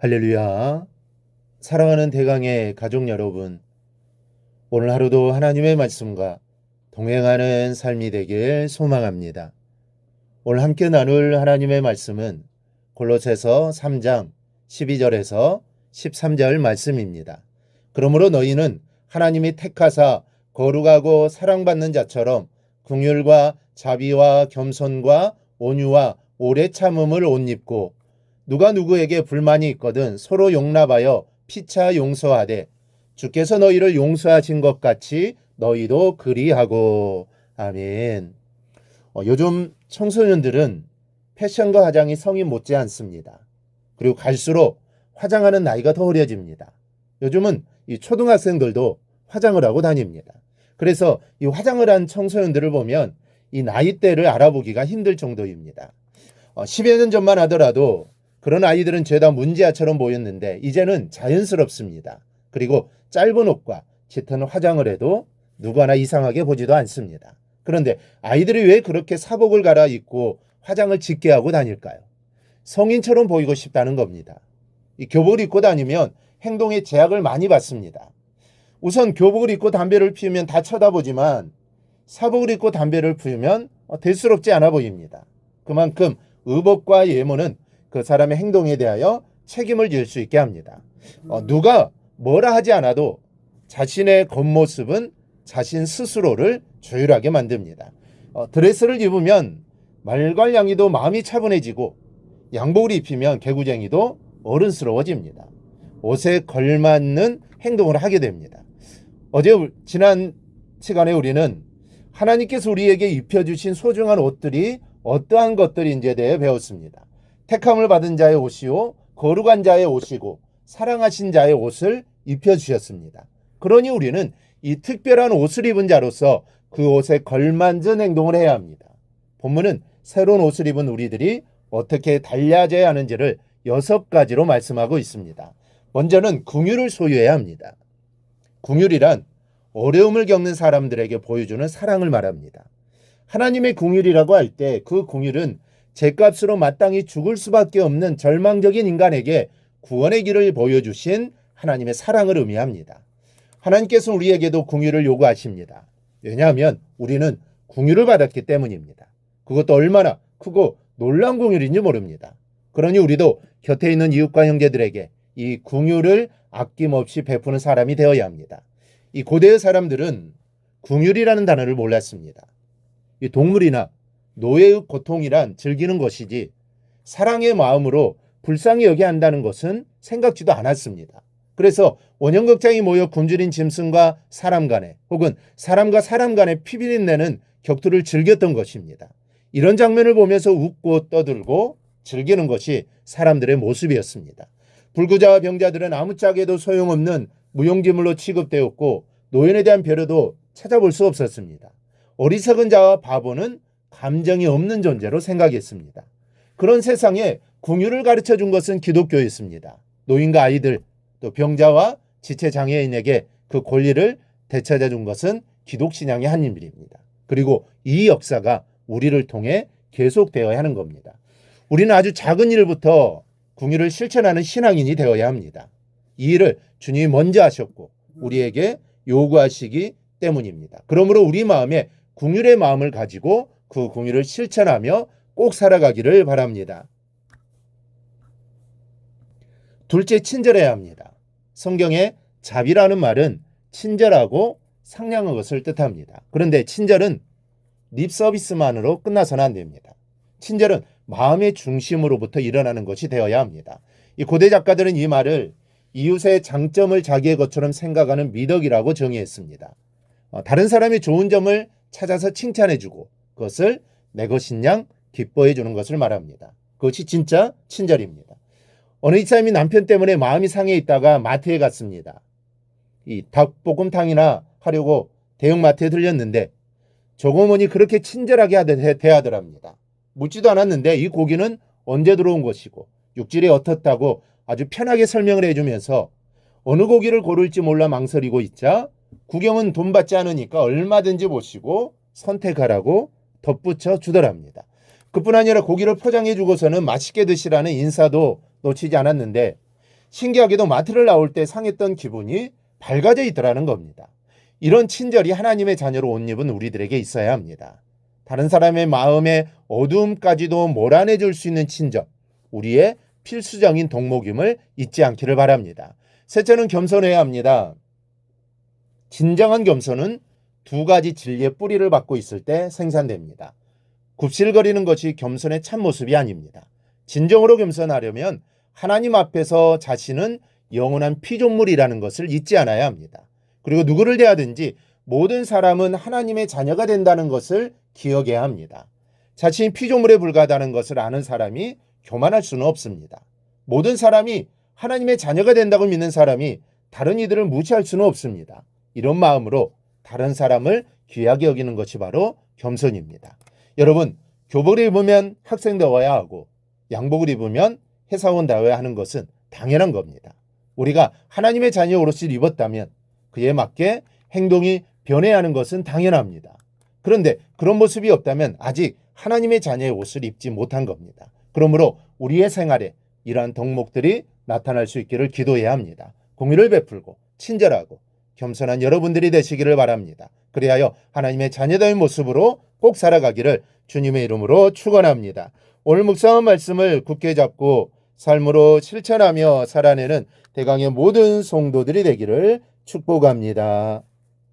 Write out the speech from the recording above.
할렐루야. 사랑하는 대강의 가족 여러분, 오늘 하루도 하나님의 말씀과 동행하는 삶이 되길 소망합니다. 오늘 함께 나눌 하나님의 말씀은 골로새서 3장 12절에서 13절 말씀입니다. 그러므로 너희는 하나님이 택하사 거룩하고 사랑받는 자처럼 긍휼과 자비와 겸손과 온유와 오래 참음을 옷 입고 누가 누구에게 불만이 있거든 서로 용납하여 피차 용서하되 주께서 너희를 용서하신 것 같이 너희도 그리하고. 아멘. 요즘 청소년들은 패션과 화장이 성인 못지 않습니다. 그리고 갈수록 화장하는 나이가 더 어려집니다. 요즘은 이 초등학생들도 화장을 하고 다닙니다. 그래서 이 화장을 한 청소년들을 보면 이 나이대를 알아보기가 힘들 정도입니다. 10여 년 전만 하더라도 그런 아이들은 죄다 문제아처럼 보였는데 이제는 자연스럽습니다. 그리고 짧은 옷과 짙은 화장을 해도 누구 하나 이상하게 보지도 않습니다. 그런데 아이들이 왜 그렇게 사복을 갈아입고 화장을 짙게 하고 다닐까요? 성인처럼 보이고 싶다는 겁니다. 이 교복을 입고 다니면 행동에 제약을 많이 받습니다. 우선 교복을 입고 담배를 피우면 다 쳐다보지만 사복을 입고 담배를 피우면 대수롭지 않아 보입니다. 그만큼 의복과 예모는 그 사람의 행동에 대하여 책임을 질 수 있게 합니다. 누가 뭐라 하지 않아도 자신의 겉모습은 자신 스스로를 조율하게 만듭니다. 드레스를 입으면 말괄량이도 마음이 차분해지고 양복을 입히면 개구쟁이도 어른스러워집니다. 옷에 걸맞는 행동을 하게 됩니다. 지난 시간에 우리는 하나님께서 우리에게 입혀주신 소중한 옷들이 어떠한 것들인지에 대해 배웠습니다. 택함을 받은 자의 옷이요 거룩한 자의 옷이고 사랑하신 자의 옷을 입혀주셨습니다. 그러니 우리는 이 특별한 옷을 입은 자로서 그 옷에 걸맞은 행동을 해야 합니다. 본문은 새로운 옷을 입은 우리들이 어떻게 달라져야 하는지를 6가지로 말씀하고 있습니다. 먼저는 긍휼을 소유해야 합니다. 긍휼이란 어려움을 겪는 사람들에게 보여주는 사랑을 말합니다. 하나님의 긍휼이라고 할 때 그 긍휼은 죄값으로 마땅히 죽을 수밖에 없는 절망적인 인간에게 구원의 길을 보여주신 하나님의 사랑을 의미합니다. 하나님께서 우리에게도 긍휼을 요구하십니다. 왜냐하면 우리는 긍휼을 받았기 때문입니다. 그것도 얼마나 크고 놀라운 긍휼인지 모릅니다. 그러니 우리도 곁에 있는 이웃과 형제들에게 이 긍휼을 아낌없이 베푸는 사람이 되어야 합니다. 이 고대의 사람들은 긍휼이라는 단어를 몰랐습니다. 이 동물이나 노예의 고통이란 즐기는 것이지 사랑의 마음으로 불쌍히 여겨야 한다는 것은 생각지도 않았습니다. 그래서 원형극장이 모여 굶주린 짐승과 사람 간에 혹은 사람과 사람 간에 피비린내는 격투를 즐겼던 것입니다. 이런 장면을 보면서 웃고 떠들고 즐기는 것이 사람들의 모습이었습니다. 불구자와 병자들은 아무짝에도 소용없는 무용지물로 취급되었고 노인에 대한 배려도 찾아볼 수 없었습니다. 어리석은 자와 바보는 감정이 없는 존재로 생각했습니다. 그런 세상에 긍휼을 가르쳐 준 것은 기독교였습니다. 노인과 아이들, 또 병자와 지체장애인에게 그 권리를 되찾아 준 것은 기독신앙의 한 일입니다. 그리고 이 역사가 우리를 통해 계속되어야 하는 겁니다. 우리는 아주 작은 일부터 긍휼을 실천하는 신앙인이 되어야 합니다. 이 일을 주님이 먼저 하셨고 우리에게 요구하시기 때문입니다. 그러므로 우리 마음에 긍휼의 마음을 가지고 그 긍휼을 실천하며 꼭 살아가기를 바랍니다. 둘째, 친절해야 합니다. 성경에 자비라는 말은 친절하고 상냥한 것을 뜻합니다. 그런데 친절은 립 서비스만으로 끝나서는 안 됩니다. 친절은 마음의 중심으로부터 일어나는 것이 되어야 합니다. 이 고대 작가들은 이 말을 이웃의 장점을 자기의 것처럼 생각하는 미덕이라고 정의했습니다. 다른 사람의 좋은 점을 찾아서 칭찬해주고 그것을 내 것인 양 기뻐해 주는 것을 말합니다. 그것이 진짜 친절입니다. 어느 집사님이 남편 때문에 마음이 상해 있다가 마트에 갔습니다. 이 닭볶음탕이나 하려고 대형마트에 들렸는데 조고모니 그렇게 친절하게 대하더랍니다. 묻지도 않았는데 이 고기는 언제 들어온 것이고 육질이 어떻다고 아주 편하게 설명을 해주면서 어느 고기를 고를지 몰라 망설이고 있자 구경은 돈 받지 않으니까 얼마든지 보시고 선택하라고 덧붙여 주더랍니다. 그뿐 아니라 고기를 포장해 주고서는 맛있게 드시라는 인사도 놓치지 않았는데 신기하게도 마트를 나올 때 상했던 기분이 밝아져 있더라는 겁니다. 이런 친절이 하나님의 자녀로 온 입은 우리들에게 있어야 합니다. 다른 사람의 마음의 어두움까지도 몰아내 줄 수 있는 친절, 우리의 필수적인 덕목임을 잊지 않기를 바랍니다. 셋째는 겸손해야 합니다. 진정한 겸손은 두 가지 진리의 뿌리를 받고 있을 때 생산됩니다. 굽실거리는 것이 겸손의 참모습이 아닙니다. 진정으로 겸손하려면 하나님 앞에서 자신은 영원한 피조물이라는 것을 잊지 않아야 합니다. 그리고 누구를 대하든지 모든 사람은 하나님의 자녀가 된다는 것을 기억해야 합니다. 자신이 피조물에 불과하다는 것을 아는 사람이 교만할 수는 없습니다. 모든 사람이 하나님의 자녀가 된다고 믿는 사람이 다른 이들을 무시할 수는 없습니다. 이런 마음으로 다른 사람을 귀하게 여기는 것이 바로 겸손입니다. 여러분, 교복을 입으면 학생다워야 하고 양복을 입으면 회사원다워야 하는 것은 당연한 겁니다. 우리가 하나님의 자녀 옷을 입었다면 그에 맞게 행동이 변해야 하는 것은 당연합니다. 그런데 그런 모습이 없다면 아직 하나님의 자녀의 옷을 입지 못한 겁니다. 그러므로 우리의 생활에 이러한 덕목들이 나타날 수 있기를 기도해야 합니다. 공의를 베풀고 친절하고 겸손한 여러분들이 되시기를 바랍니다. 그리하여 하나님의 자녀다운 모습으로 꼭 살아가기를 주님의 이름으로 축원합니다. 오늘 묵상한 말씀을 굳게 잡고 삶으로 실천하며 살아내는 대강의 모든 성도들이 되기를 축복합니다.